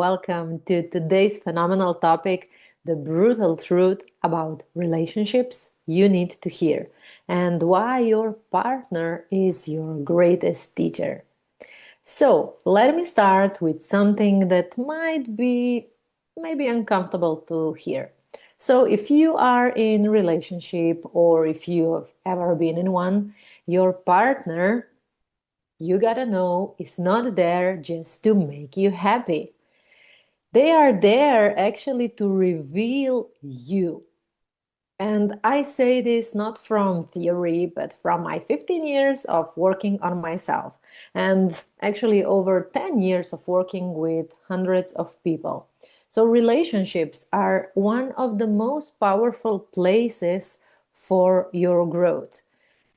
welcome to today's phenomenal topic, the brutal truth about relationships you need to hear, and why your partner is your greatest teacher. So, let me start with something that might be maybe uncomfortable to hear. So, if you are in a relationship or if you have ever been in one, your partner, you gotta know, is not there just to make you happy. They are there actually to reveal you. And I say this not from theory, but from my 15 years of working on myself, and actually over 10 years of working with hundreds of people. So, relationships are one of the most powerful places for your growth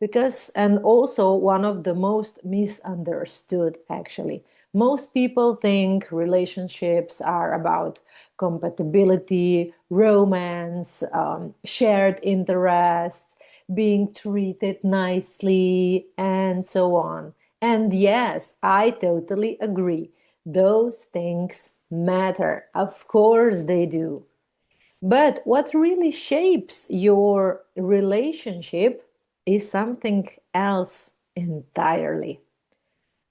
because and also one of the most misunderstood actually. Most people think relationships are about compatibility, romance, shared interests, being treated nicely, and so on. And yes, I totally agree, those things matter, of course they do. But what really shapes your relationship is something else entirely.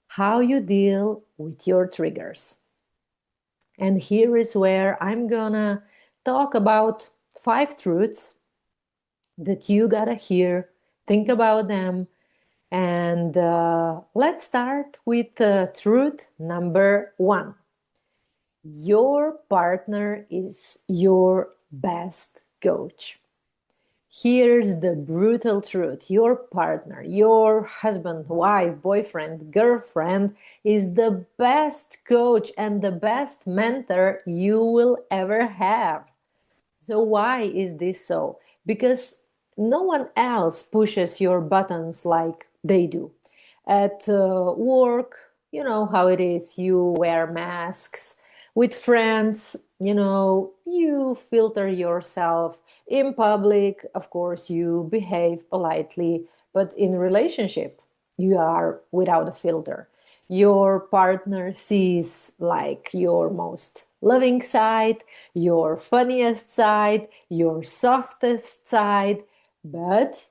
How you deal with your triggers. And here is where I'm gonna talk about 5 truths that you gotta hear, think about them, and let's start with truth number 1. Your partner is your best coach. Here's the brutal truth. Your partner, your husband, wife, boyfriend, girlfriend is the best coach and the best mentor you will ever have. So, why is this so? Because no one else pushes your buttons like they do. At work, you know how it is, you wear masks. With friends, you filter yourself. In public, of course, you behave politely. But in relationship, you are without a filter. Your partner sees like your most loving side, your funniest side, your softest side, but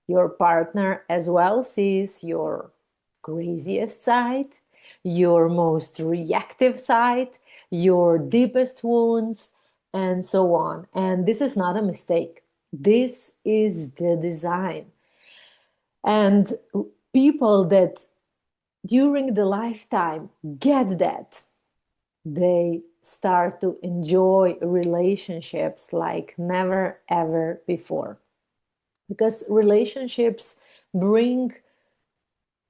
your partner as well sees your craziest side, your most reactive side, your deepest wounds, and so on. And this is not a mistake. This is the design. And people that during the lifetime get that, they start to enjoy relationships like never ever before. Because relationships bring,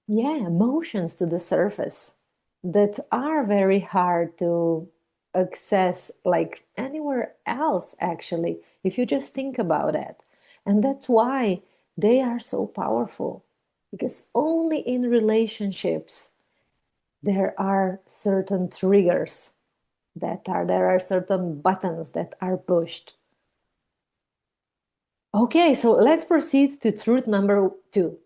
yeah, emotions to the surface that are very hard to access like anywhere else, actually, if you just think about it. And that's why they are so powerful, because only in relationships there are certain triggers there are certain buttons that are pushed. Okay, so let's proceed to truth number 2.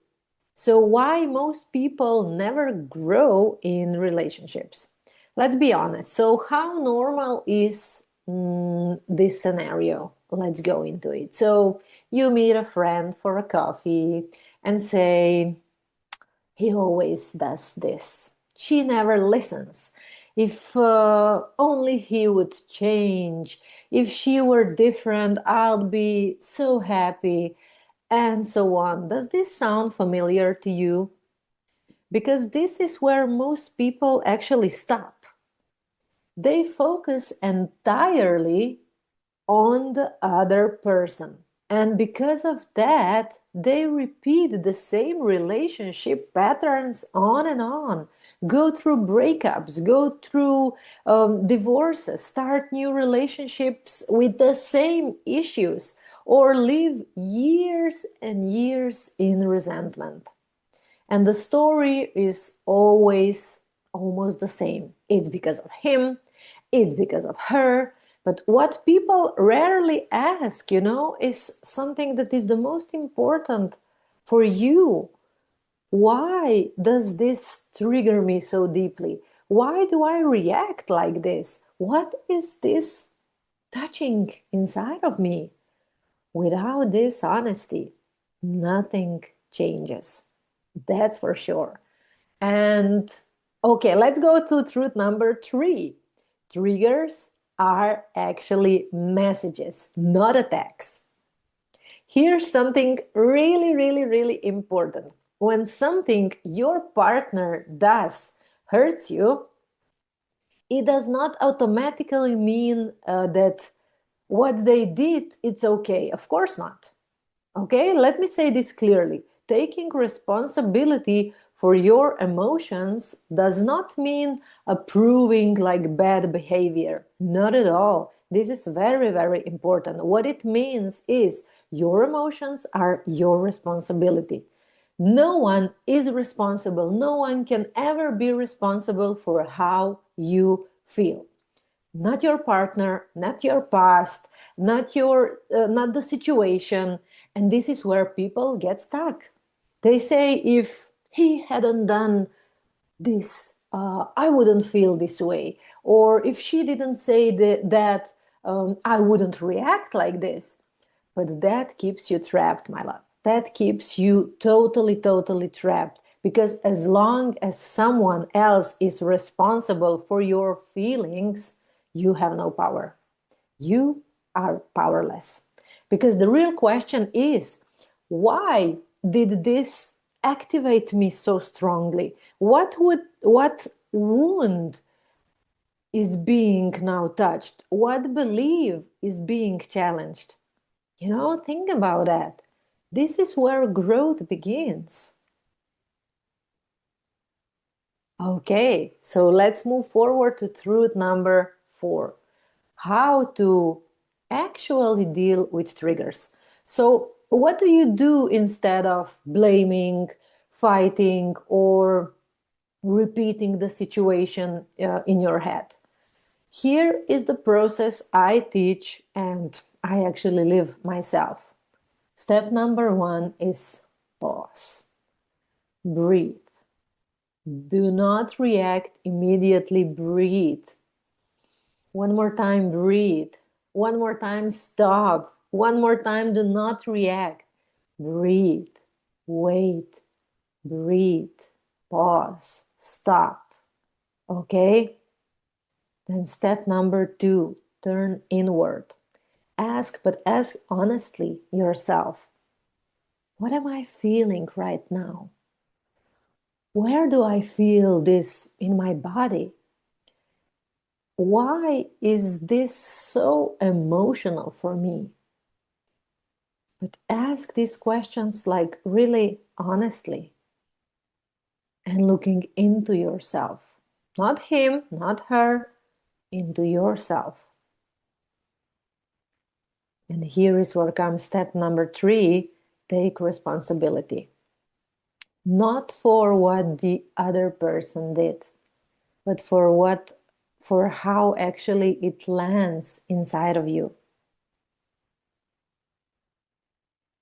So, why most people never grow in relationships? Let's be honest. So, how normal is this scenario? Let's go into it. So, you meet a friend for a coffee and say, he always does this. She never listens. If only he would change. If she were different, I'll be so happy, and so on. Does this sound familiar to you? Because this is where most people actually stop. They focus entirely on the other person. And because of that, they repeat the same relationship patterns on and on. Go through breakups, go through divorces, start new relationships with the same issues, or live years and years in resentment. And the story is always almost the same. It's because of him, it's because of her. But what people rarely ask, is something that is the most important for you. Why does this trigger me so deeply? Why do I react like this? What is this touching inside of me? Without this honesty, nothing changes. That's for sure. And okay, let's go to truth number 3. Triggers are actually messages, not attacks. Here's something really, really, really important. When something your partner does hurts you, it does not automatically mean that what they did, it's okay. Of course not. Okay, let me say this clearly. Taking responsibility for your emotions does not mean approving like bad behavior. Not at all. This is very, very important. What it means is your emotions are your responsibility. No one is responsible. No one can ever be responsible for how you feel. Not your partner, not your past, not the situation. And this is where people get stuck. They say, if he hadn't done this, I wouldn't feel this way. Or if she didn't say that, I wouldn't react like this. But that keeps you trapped, my love. That keeps you totally, totally trapped. Because as long as someone else is responsible for your feelings, you have no power. You are powerless. Because the real question is, why did this activate me so strongly? What wound is being now touched? What belief is being challenged? Think about that. This is where growth begins. Okay, so let's move forward to truth number 4. How to actually deal with triggers. So, what do you do instead of blaming, fighting, or repeating the situation in your head? Here is the process I teach and I actually live myself. Step number 1 is pause. Breathe. Do not react immediately. Breathe. One more time, breathe. One more time, stop. One more time, do not react. Breathe. Wait. Breathe. Pause. Stop. Okay? Then step number 2, turn inward. But ask honestly yourself, what am I feeling right now? Where do I feel this in my body? Why is this so emotional for me? But ask these questions like really honestly and looking into yourself. Not him, not her, into yourself. And here is where comes step number 3, take responsibility. Not for what the other person did, but for how actually it lands inside of you.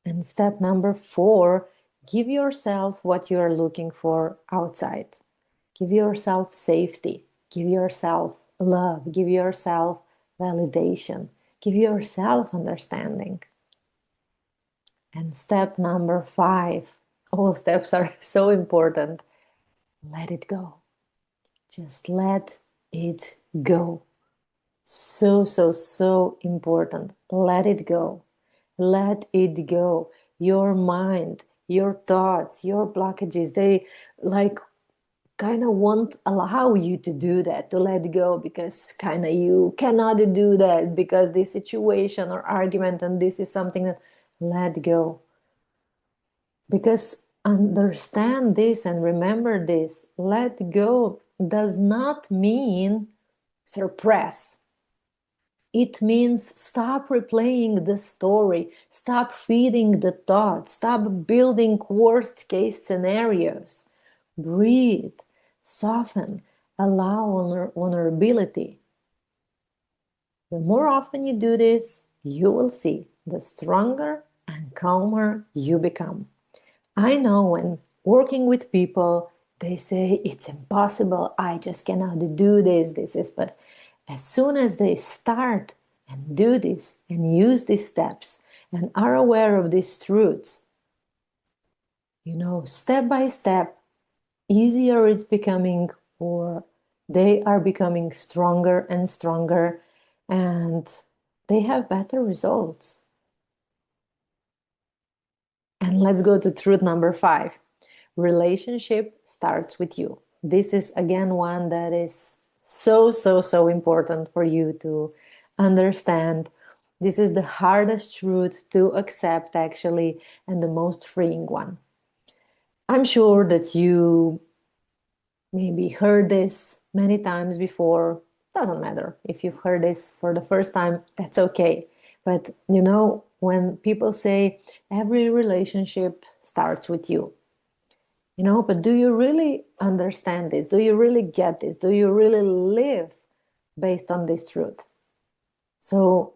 And step number 4, give yourself what you are looking for outside. Give yourself safety, give yourself love, give yourself validation, give yourself understanding. And step number 5, all steps are so important. Let it go. Just let it go. So, so, so important. Let it go. Let it go. Your mind, your thoughts, your blockages, they like kind of won't allow you to do that, to let go, because kind of you cannot do that because this situation or argument, and this is something that let go. Because understand this and remember this, let go does not mean suppress. It means stop replaying the story, stop feeding the thoughts, stop building worst case scenarios. Breathe, soften, allow vulnerability. The more often you do this, you will see the stronger and calmer you become. I know when working with people, they say it's impossible. I just cannot do this. But as soon as they start and do this and use these steps and are aware of these truths, step by step, easier it's becoming, or they are becoming stronger and stronger, and they have better results. And let's go to truth number 5. Relationship starts with you. This is again one that is so, so, so important for you to understand. This is the hardest truth to accept, actually, and the most freeing one. I'm sure that you maybe heard this many times before. Doesn't matter if you've heard this for the first time, that's okay. But when people say every relationship starts with you, but do you really understand this? Do you really get this? Do you really live based on this truth? So,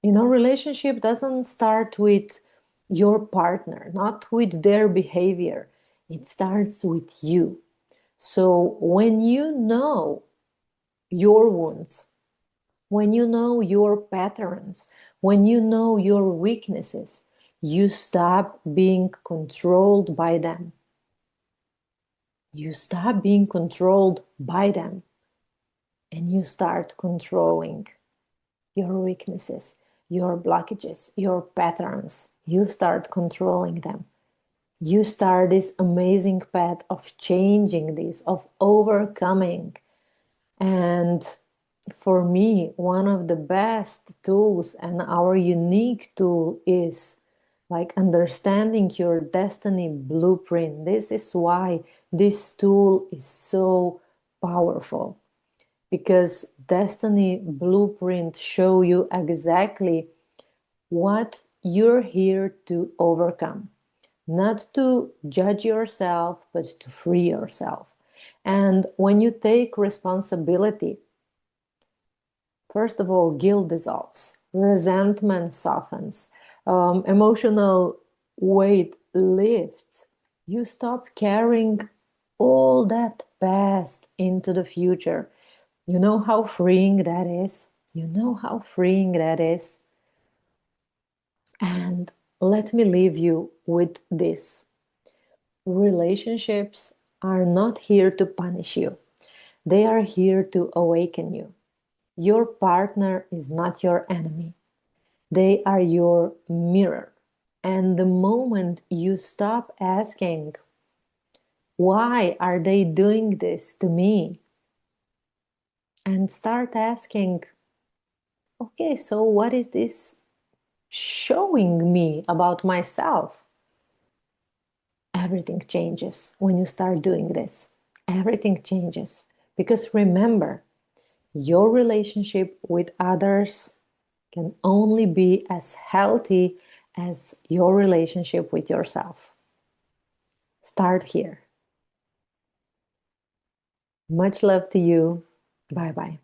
relationship doesn't start with your partner, not with their behavior. It starts with you. So when you know your wounds, when you know your patterns, when you know your weaknesses, you stop being controlled by them. You stop being controlled by them, and you start controlling your weaknesses, your blockages, your patterns. You start controlling them. You start this amazing path of changing this, of overcoming. And for me, one of the best tools and our unique tool is like understanding your destiny blueprint. This is why this tool is so powerful, because destiny blueprint show you exactly what you're here to overcome, not to judge yourself, but to free yourself. And when you take responsibility, first of all, guilt dissolves, resentment softens, emotional weight lifts. You stop carrying all that past into the future. You know how freeing that is? You know how freeing that is? And let me leave you with this. Relationships are not here to punish you. They are here to awaken you. Your partner is not your enemy. They are your mirror. And the moment you stop asking, why are they doing this to me? And start asking, okay, so what is this showing me about myself? Everything changes when you start doing this. Everything changes. Because remember, your relationship with others can only be as healthy as your relationship with yourself. Start here. Much love to you. Bye bye.